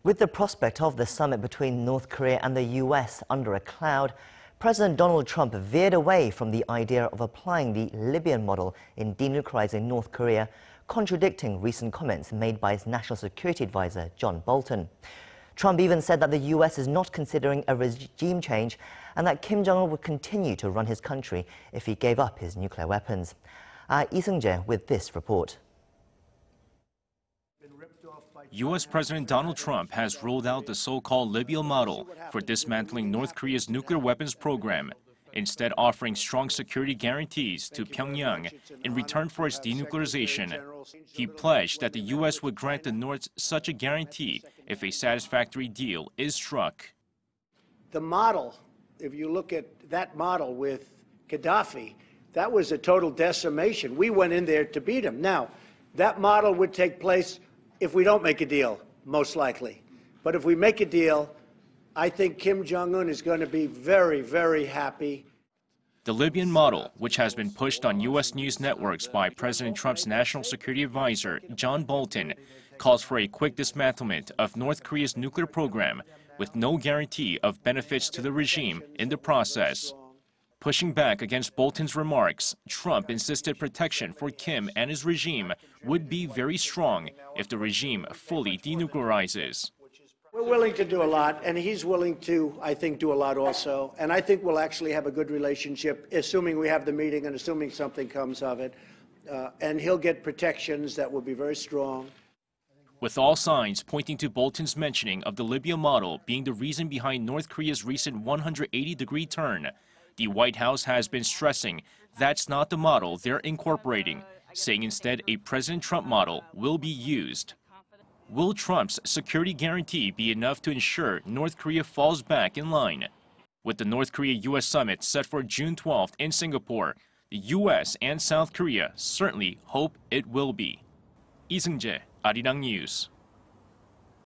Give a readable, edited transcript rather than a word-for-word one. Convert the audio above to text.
With the prospect of the summit between North Korea and the US under a cloud, President Donald Trump veered away from the idea of applying the Libyan model in denuclearizing North Korea, contradicting recent comments made by his national security advisor, John Bolton. Trump even said that the US is not considering a regime change and that Kim Jong-un would continue to run his country if he gave up his nuclear weapons. Lee Seung-jae with this report. U.S. President Donald Trump has rolled out the so-called Libya model for dismantling North Korea's nuclear weapons program, instead offering strong security guarantees to Pyongyang in return for its denuclearization. He pledged that the U.S. would grant the North such a guarantee if a satisfactory deal is struck. The model, if you look at that model with Gaddafi, that was a total decimation. We went in there to beat him. Now, that model would take place if we don't make a deal, most likely. But if we make a deal, I think Kim Jong-un is going to be very, very happy. The Libyan model, which has been pushed on U.S. news networks by President Trump's national security advisor, John Bolton, calls for a quick dismantlement of North Korea's nuclear program with no guarantee of benefits to the regime in the process. Pushing back against Bolton's remarks, Trump insisted protection for Kim and his regime would be very strong if the regime fully denuclearizes. We're willing to do a lot, and he's willing to, I think, do a lot also. And I think we'll actually have a good relationship, assuming we have the meeting and assuming something comes of it. And he'll get protections that will be very strong. With all signs pointing to Bolton's mentioning of the Libya model being the reason behind North Korea's recent 180-degree turn, the White House has been stressing that's not the model they're incorporating, saying instead a President Trump model will be used. Will Trump's security guarantee be enough to ensure North Korea falls back in line? With the North Korea-U.S. summit set for June 12th in Singapore, the U.S. and South Korea certainly hope it will be. Lee Seung-jae, Arirang News.